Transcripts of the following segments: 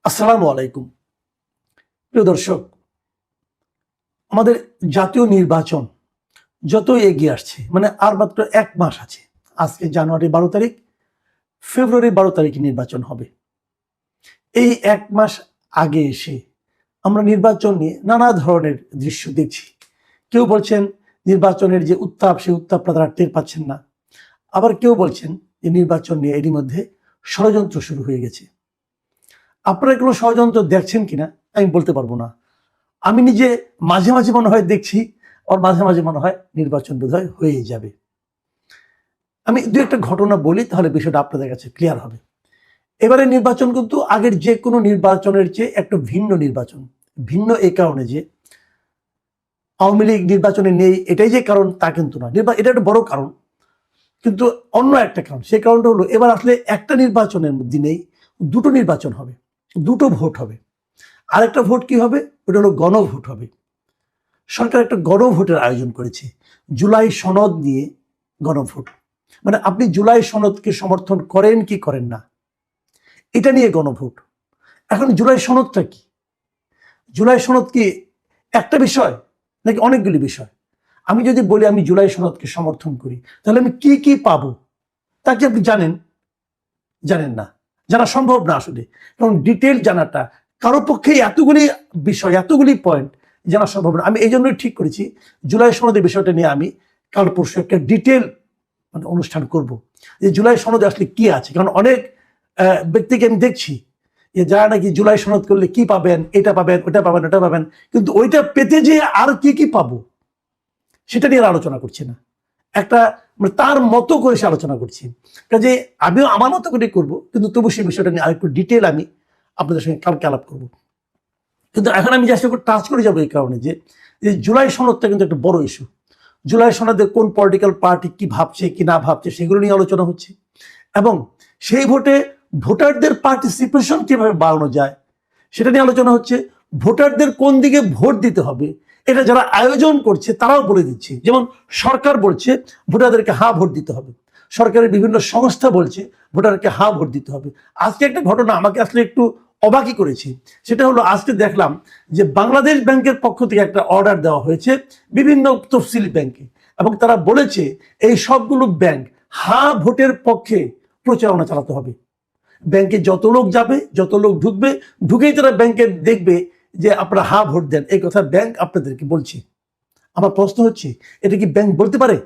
আসসালামু আলাইকুম। প্রিয় দর্শক, আমাদের জাতীয় নির্বাচন যত এগিয়ে আসছে, মানে আর মাত্র 1 মাস আছে। আজকে জানুয়ারি 12 তারিখ, ফেব্রুয়ারি 12 তারিখে নির্বাচন হবে। এই 1 মাস আগে এসে আমরা নির্বাচন নিয়ে নানা ধরনের দৃশ্য দেখছি। কেউ বলছেন নির্বাচনের যে উত্তাপ, সেই উত্তাপটা তারা টের পাচ্ছেন না। আবার কেউ বলছেন যে নির্বাচন নিয়ে এরই মধ্যে ষড়যন্ত্র শুরু হয়ে গেছে। আপনারা এগুলো ষড়যন্ত্র দেখছেন কিনা আমি বলতে পারবো না। আমি নিজে মাঝে মাঝে মনে হয় দেখছি, আর মাঝে মাঝে মনে হয় নির্বাচন বোধহয় হয়ে যাবে। আমি দু একটা ঘটনা বলি, তাহলে বিষয়টা আপনাদের কাছে ক্লিয়ার হবে। এবারে নির্বাচন কিন্তু আগের যে কোনো নির্বাচনের চেয়ে একটা ভিন্ন নির্বাচন। ভিন্ন এই কারণে যে আওয়ামী লীগ নির্বাচনে নেই, এটাই যে কারণ তা কিন্তু না। এটা একটা বড় কারণ, কিন্তু অন্য একটা কারণ। সেই কারণটা হলো এবার আসলে একটা নির্বাচনের দিনেই দুটো নির্বাচন হবে, দুটো ভোট হবে। আরেকটা ভোট কি হবে? ওটা হলো গণভোট হবে। সরকার একটা গণভোটের আয়োজন করেছে, জুলাই সনদ নিয়ে গণভোট। মানে আপনি জুলাই সনদকে সমর্থন করেন কি করেন না, এটা নিয়ে গণভোট। এখন জুলাই সনদটা কি? জুলাই সনদ কি একটা বিষয় নাকি অনেকগুলি বিষয়? আমি যদি বলি আমি জুলাই সনদকে সমর্থন করি, তাহলে আমি কি কি পাবো তা কি আপনি জানেন? জানেন না, জানা সম্ভব না আসলে। কারণ ডিটেল জানাটা কারো পক্ষেই এতগুলি বিষয়, এতগুলি পয়েন্ট জানা সম্ভব না। আমি এই জন্যই ঠিক করেছি জুলাই সনদের বিষয়টা নিয়ে আমি কাল পরশু একটা ডিটেল অনুষ্ঠান করব, যে জুলাই সনদে আসলে কি আছে। কারণ অনেক ব্যক্তিকে আমি দেখছি যে যারা নাকি জুলাই সনদ করলে কি পাবেন, এটা পাবেন, ওটা পাবেন, ওটা পাবেন, কিন্তু ওইটা পেতে যে আর কি কি পাবো সেটা নিয়ে আলোচনা করছি না। একটা তার মতো করে সে আলোচনা করছি, কাজে আমিও আমার মতো করে করবো, কিন্তু তবু সেই বিষয়টা নিয়ে আরেকটু ডিটেল আমি আপনাদের সঙ্গে কালকে আলাপ করবো। কিন্তু এখন আমি জাস্ট একটু টাচ করে যাবো এই কারণে যে জুলাই সনদটা কিন্তু একটা বড় ইস্যু। জুলাই সনদে কোন পলিটিক্যাল পার্টি কি ভাবছে কি না ভাবছে সেগুলো নিয়ে আলোচনা হচ্ছে, এবং সেই ভোটে ভোটারদের পার্টিসিপেশন কিভাবে বাড়ানো যায় সেটা নিয়ে আলোচনা হচ্ছে। ভোটারদের কোন দিকে ভোট দিতে হবে এটা যারা আয়োজন করছে তারাও বলে দিচ্ছে। যেমন সরকার বলছে ভোটারদেরকে ভোট দিতে হবে, সরকারের বিভিন্ন সংস্থা বলছে ভোটারকে ভোট দিতে হবে। আজকে একটা ঘটনা আমাকে আসলে একটু অবাকই করেছে। সেটা হলো আজকে দেখলাম যে বাংলাদেশ ব্যাংকের পক্ষ থেকে একটা অর্ডার দেওয়া হয়েছে বিভিন্ন তফসিলি ব্যাংকে, এবং তারা বলেছে এই সবগুলো ব্যাংক ভোটের পক্ষে প্রচারণা চালাতে হবে। ব্যাংকে যত লোক যাবে, যত লোক ঢুকবে, ঢুকেই তারা ব্যাংকে দেখবে যে আপনারা ভোট দেন, এই কথা ব্যাংক আপনাদেরকে বলছে। আমার প্রশ্ন হচ্ছে, এটা কি ব্যাংক বলতে পারে?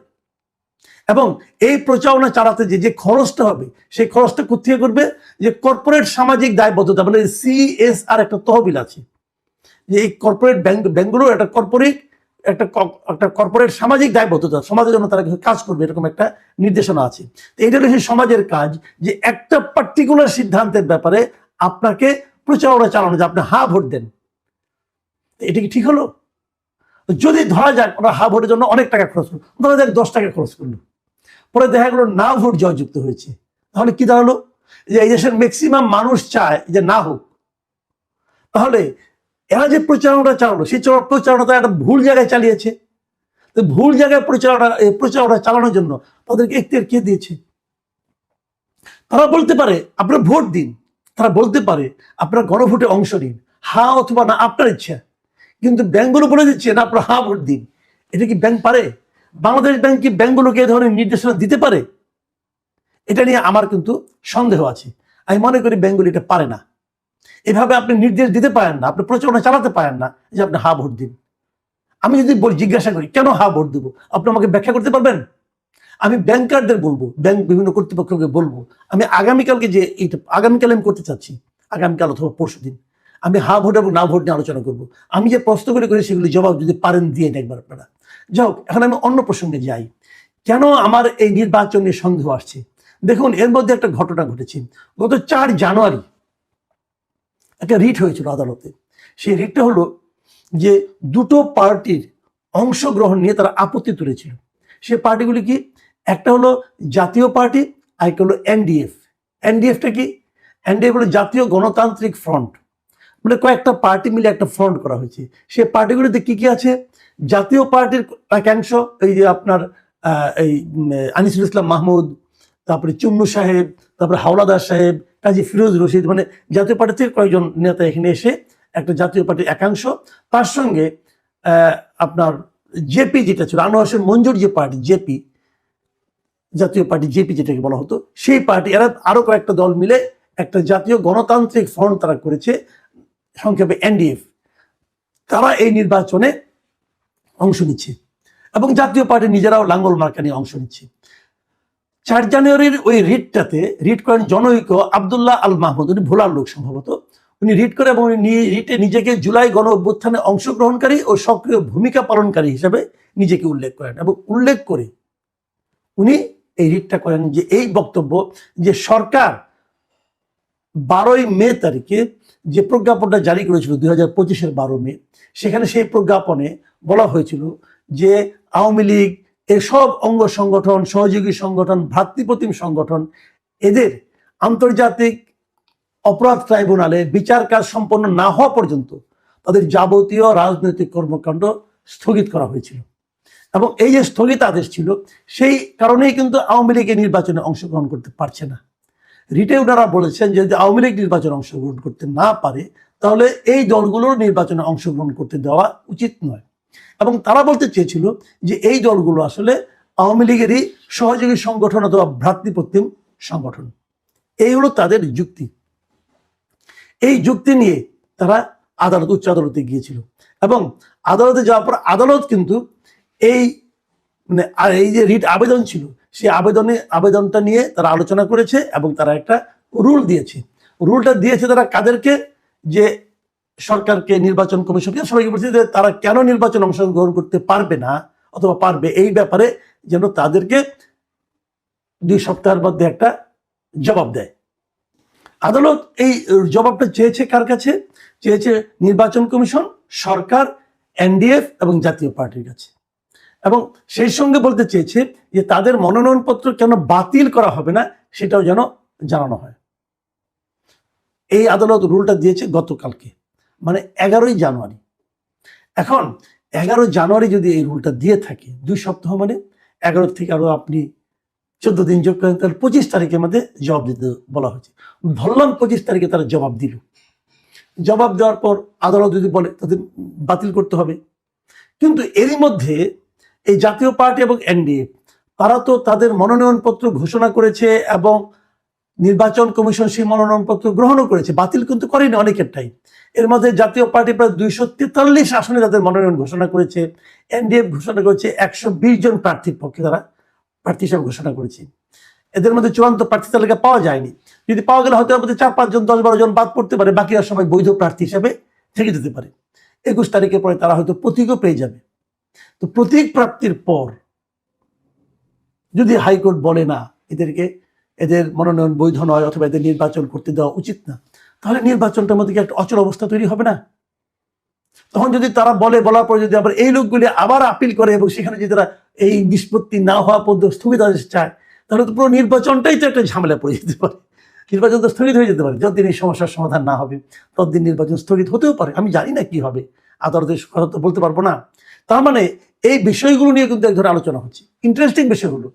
এবং এই প্রচারণা চালাতে যে খরচটা হবে, সেই খরচটা কোথায় করবে? যে কর্পোরেট সামাজিক দায়বদ্ধতা, মানে CSR একটা তহবিল আছে, যে এই কর্পোরেট ব্যাংকগুলো একটা কর্পোরেট সামাজিক দায়বদ্ধতা, সমাজের জন্য তারা কিছু কাজ করবে, এরকম একটা নির্দেশনা আছে। তো এটা হলো সেই সমাজের কাজ, যে একটা পার্টিকুলার সিদ্ধান্তের ব্যাপারে আপনাকে প্রচারণা চালানো, যে আপনি ভোট দেন। এটা কি ঠিক হলো? যদি ধরা যাক ওরা ভোটের জন্য অনেক টাকা খরচ করলো, ধরা যাক 10 টাকা খরচ করলো, পরে দেখা গেলো না ভোট জয়যুক্ত হয়েছে, তাহলে কি দাঁড়ালো? যে এই দেশের ম্যাক্সিমাম মানুষ চায় যে না হোক। তাহলে এরা যে প্রচারণাটা চালালো, সেই প্রচারণাটা একটা ভুল জায়গায় চালিয়েছে। তো ভুল জায়গায় প্রচারণা চালানোর জন্য তাদেরকে এখতিয়ার কে দিয়েছে? তারা বলতে পারে আপনারা ভোট দিন, তারা বলতে পারে আপনারা গণভোটে অংশ নিন, অথবা না, আপনার ইচ্ছা। কিন্তু ব্যাংকগুলো বলে দিচ্ছে না আপনারা ভোট দিন। এটা কি ব্যাংক পারে? বাংলাদেশ ব্যাংক কি ব্যাংকগুলোকে এই ধরনের নির্দেশনা দিতে পারে? এটা নিয়ে আমার কিন্তু সন্দেহ আছে। আমি মনে করি ব্যাংকগুলো এটা পারে না। এভাবে আপনি নির্দেশ দিতে পারেন না, আপনি প্রচারণা চালাতে পারেন না যে আপনি ভোট দিন। আমি যদি জিজ্ঞাসা করি কেন ভোট দেবো, আপনি আমাকে ব্যাখ্যা করতে পারবেন? আমি ব্যাংকারদের বলবো, ব্যাংক বিভিন্ন কর্তৃপক্ষকে বলবো, আমি আগামীকালকে যে আগামীকাল আমি করতে চাচ্ছি, আগামীকাল অথবা পরশু দিন আমি ভোট এবং না ভোট নিয়ে আলোচনা করবো। আমি যে প্রশ্নগুলি করি সেগুলি জবাব যদি পারেন দিয়ে দেখবার আপনারা। যাই হোক, এখন আমি অন্য প্রসঙ্গে যাই। কেন আমার এই নির্বাচন নিয়ে সন্দেহ আসছে? দেখুন, এর মধ্যে একটা ঘটনা ঘটেছে। গত 4 জানুয়ারি একটা রিট হয়েছিল আদালতে। সেই রিটটা হলো যে দুটো পার্টির অংশগ্রহণ নিয়ে তারা আপত্তি তুলেছিল। সে পার্টিগুলি কি? একটা হলো জাতীয় পার্টি, আরেকটা হলো NDF। NDFটা কি? NDF হলো জাতীয় গণতান্ত্রিক ফ্রন্ট, মানে কয়েকটা পার্টি মিলে একটা ফ্রন্ট করা হয়েছে। সেই পার্টিগুলিতে কি কি আছে? জাতীয় পার্টির একাংশ, এই যে আপনার এই আনিসুল ইসলাম মাহমুদ, তারপরে চুন্নু সাহেব, তারপরে হাওলাদার সাহেব, কাজী ফিরোজ রশিদ, মানে জাতীয় পার্টি থেকে কয়েকজন নেতা এখানে এসে একটা জাতীয় পার্টির একাংশ, তার সঙ্গে আপনার জেপি যেটা ছিল আনোয়ার হোসেন মঞ্জুর যে পার্টি জেপি, জাতীয় পার্টি জেপি যেটাকে বলা হতো, সেই পার্টি, এরা আরো কয়েকটা দল মিলে একটা জাতীয় গণতান্ত্রিক ফ্রন্ট তারা করেছে, সংক্ষেপে এনডিএফ। তারা এই নির্বাচনে অংশ নিচ্ছে এবং জাতীয় পার্টি নিজেরাও লাঙ্গল মার্কা নিয়ে অংশ নিচ্ছে। 4 জানুয়ারির ওই রিটটাতে রিট করেন জনৈক আব্দুল্লাহ আল মাহমুদ, উনি ভোলার লোক সম্ভবত। উনি রিট করে এবং রিটে নিজেকে জুলাই গণ অভ্যুত্থানে অংশগ্রহণকারী ও সক্রিয় ভূমিকা পালনকারী হিসেবে নিজেকে উল্লেখ করেন এবং উল্লেখ করে উনি এই রিটটা করেন যে এই বক্তব্য যে সরকার 12ই মে তারিখে যে প্রজ্ঞাপনটা জারি করেছিল 2025-এর 12 মে, সেখানে সেই প্রজ্ঞাপনে বলা হয়েছিল যে আওয়ামী লীগ এসব অঙ্গ সংগঠন, সহযোগী সংগঠন, ভ্রাতৃপ্রতিম সংগঠন, এদের আন্তর্জাতিক অপরাধ ট্রাইব্যুনালে বিচার কাজ সম্পন্ন না হওয়া পর্যন্ত তাদের যাবতীয় রাজনৈতিক কর্মকাণ্ড স্থগিত করা হয়েছিল। এবং এই যে স্থগিতাদেশ ছিল, সেই কারণেই কিন্তু আওয়ামী লীগ নির্বাচনে অংশগ্রহণ করতে পারছে না। রিটে ওনারা বলেছেন যে যদি আওয়ামী লীগ নির্বাচনে অংশগ্রহণ করতে না পারে তাহলে এই দলগুলোর নির্বাচনে অংশগ্রহণ করতে দেওয়া উচিত নয়। এবং তারা বলতে চেয়েছিল যে এই দলগুলো আসলে আওয়ামী লীগেরই সহযোগী সংগঠন অথবা ভ্রাতৃপ্রতিম সংগঠন। এই হলো তাদের যুক্তি। এই যুক্তি নিয়ে তারা উচ্চ আদালতে গিয়েছিল এবং আদালতে যাওয়ার পর আদালত কিন্তু এই মানে এই যে রিট আবেদন ছিল সেই আবেদনটা নিয়ে তারা আলোচনা করেছে এবং তারা একটা রুল দিয়েছে। রুলটা দিয়েছে তারা কাদেরকে, যে সরকারকে, নির্বাচন কমিশনকে, সবাইকে বলছে যে তারা কেন নির্বাচন অংশগ্রহণ করতে পারবে না অথবা পারবে, এই ব্যাপারে যেন তাদেরকে 2 সপ্তাহের মধ্যে একটা জবাব দেয়। আদালত এই জবাবটা চেয়েছে কার কাছে? চেয়েছে নির্বাচন কমিশন, সরকার, এনডিএফ এবং জাতীয় পার্টির কাছে। এবং সেই সঙ্গে বলতে চেয়েছে যে তাদের মনোনয়নপত্র কেন বাতিল করা হবে না সেটাও যেন জানানো হয়। এই আদালত রুলটা দিয়েছে গতকালকে, মানে 11ই জানুয়ারি। এখন 11 জানুয়ারি যদি এই রুলটা দিয়ে থাকে, 2 সপ্তাহ মানে 11 থেকে আরো আপনি 14 দিন যোগ করেন, তাহলে 25 তারিখের মধ্যে জবাব দিতে বলা হয়েছে। ধরলাম 25 তারিখে তারা জবাব দিল। জবাব দেওয়ার পর আদালত যদি বলে তাদের বাতিল করতে হবে। কিন্তু এরই মধ্যে এই জাতীয় পার্টি এবং এনডিএফ তারা তো তাদের মনোনয়নপত্র ঘোষণা করেছে এবং নির্বাচন কমিশন সেই মনোনয়নপত্র গ্রহণও করেছে, বাতিল কিন্তু করেনি অনেকেরটাই। এর মধ্যে জাতীয় পার্টি প্রায় 243 আসনে তাদের মনোনয়ন ঘোষণা করেছে, এনডিএফ ঘোষণা করেছে 120 জন প্রার্থীর পক্ষে তারা প্রার্থী হিসাবে ঘোষণা করেছে। এদের মধ্যে চূড়ান্ত প্রার্থী তালিকা পাওয়া যায়নি। যদি পাওয়া গেলে হয়তো মধ্যে 4-5 জন, 10-12 জন বাদ পড়তে পারে, বাকিরা সবাই বৈধ প্রার্থী হিসাবে থেকে যেতে পারে। 21 তারিখের পরে তারা হয়তো প্রতীকও পেয়ে যাবে। তো প্রতীক প্রাপ্তির পর যদি হাইকোর্ট বলে না এদের মনোনয়ন বৈধ নয় অথবা এদের নির্বাচন করতে দেওয়া উচিত না, তাহলে নির্বাচনটার মধ্যে একটা অচল অবস্থা তৈরি হবে না? তখন যদি তারা বলার পরে যদি আবার এই লোকগুলি আবার আপিল করে এবং সেখানে যদি তারা এই নিষ্পত্তি না হওয়া পর্যন্ত স্থগিতাদেশ চায়, তাহলে তো পুরো নির্বাচনটাই তো একটা ঝামেলা পড়ে যেতে পারে। নির্বাচন তো স্থগিত হয়ে যেতে পারে। যতদিন এই সমস্যার সমাধান না হবে ততদিন নির্বাচন স্থগিত হতেও পারে। আমি জানি না কি হবে, আদালতের কথা তো বলতে পারবো না। তার মানে এই বিষয়গুলো নিয়ে কিন্তু এক ধরনের আলোচনা হচ্ছে। ইন্টারেস্টিং বিষয় হলো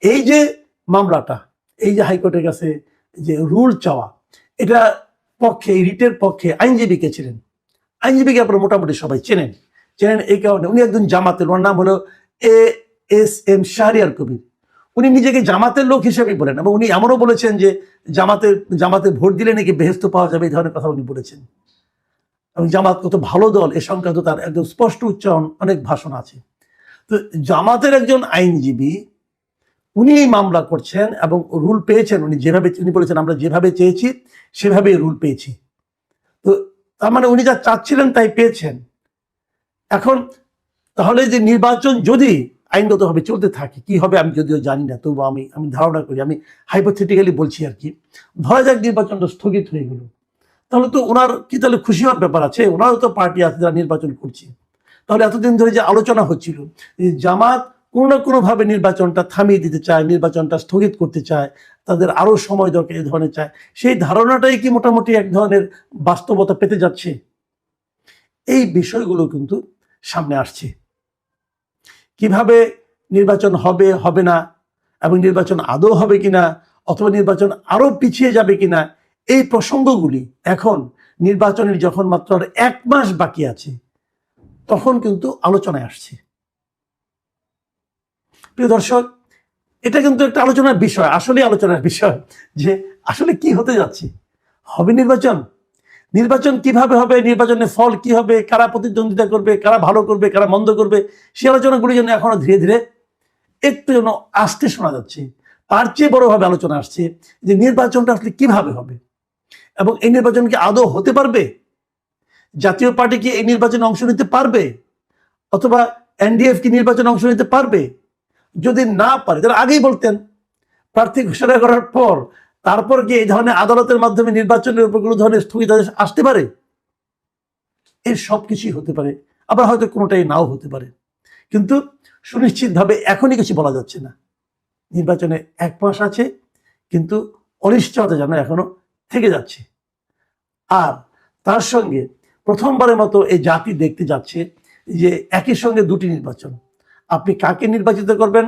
এই যে মামলাটা, এই যে হাইকোর্টের কাছে যে রুল চাওয়া, এটা পক্ষে, এই রিটের পক্ষে আইনজীবী কে ছিলেন? আইনজীবীকে আপনারা মোটামুটি সবাই চেনেন। এই কারণে উনি একজন জামাতের, ওনার নাম হলো ASM শাহরিয়ার কবির। উনি নিজেকে জামাতের লোক হিসেবেই বলেন এবং উনি এমনও বলেছেন যে জামাতে ভোট দিলে নাকি বেহেশত পাওয়া যাবে, এই ধরনের কথা উনি বলেছেন। এবং জামাত কত ভালো দল এ সংক্রান্ত তার একদম স্পষ্ট উচ্চারণ, অনেক ভাষণ আছে। তো জামাতের একজন আইনজীবী উনি এই মামলা করছেন এবং রুল পেয়েছেন। উনি বলেছেন আমরা যেভাবে চেয়েছি সেভাবেই রুল পেয়েছি। তো তার মানে উনি যা চাচ্ছিলেন তাই পেয়েছেন। এখন তাহলে যে নির্বাচন যদি আইনগতভাবে চলতে থাকে, কি হবে আমি যদিও জানি না, তবু আমি ধারণা করি, আমি হাইপোথেটিক্যালি বলছি আর কি। ধরা যাক নির্বাচনটা স্থগিত হয়ে গেল, তাহলে তো ওনার কি তাহলে খুশি হওয়ার ব্যাপার আছে? ওনারও তো পার্টি আছে যারা নির্বাচন করছে। তাহলে এতদিন ধরে যে আলোচনা হচ্ছিল যে জামাত কোনো না কোনোভাবে নির্বাচনটা থামিয়ে দিতে চায়, নির্বাচনটা স্থগিত করতে চায়, তাদের আরো সময় দরকার এই ধরনের চায়, সেই ধারণাটাই কি মোটামুটি এক ধরনের বাস্তবতা পেতে যাচ্ছে? এই বিষয়গুলো কিন্তু সামনে আসছে। কিভাবে নির্বাচন হবে না এবং নির্বাচন আদৌ হবে কিনা অথবা নির্বাচন আরো পিছিয়ে যাবে কিনা, এই প্রসঙ্গগুলি এখন নির্বাচনের যখন মাত্র আর 1 মাস বাকি আছে তখন কিন্তু আলোচনায় আসছে। প্রিয় দর্শক, এটা কিন্তু একটা আলোচনার বিষয়, আসলে আলোচনার বিষয় যে আসলে কি হতে যাচ্ছে। হবে নির্বাচন, নির্বাচন কিভাবে হবে, নির্বাচনের ফল কি হবে, কারা প্রতিদ্বন্দ্বিতা করবে, কারা ভালো করবে, কারা মন্দ করবে, সেই আলোচনাগুলি যেন এখনো ধীরে ধীরে একটু যেন আসতে শোনা যাচ্ছে। তার চেয়ে বড়ভাবে আলোচনা আসছে যে নির্বাচনটা আসলে কিভাবে হবে এবং এই নির্বাচন কি আদৌ হতে পারবে, জাতীয় পার্টি কি এই নির্বাচনে অংশ নিতে পারবে, অথবা এনডিএফ কি নির্বাচনে অংশ নিতে পারবে। যদি না পারে তারা আগেই বলতেন। প্রার্থী ঘোষণা করার পর তারপর কি এই ধরনের আদালতের মাধ্যমে নির্বাচনের উপর কোনো ধরনের স্থগিতাদেশ আসতে পারে? এর সব কিছুই হতে পারে, আবার হয়তো কোনোটাই নাও হতে পারে। কিন্তু সুনিশ্চিতভাবে এখনই কিছু বলা যাচ্ছে না। নির্বাচনে 1 মাস আছে, কিন্তু অনিশ্চয়তা যেন এখনো থেকে যাচ্ছে। আর তার সঙ্গে প্রথমবারের মতো এই জাতি দেখতে যাচ্ছে যে একই সঙ্গে দুটি নির্বাচন। আপনি কাকে নির্বাচিত করবেন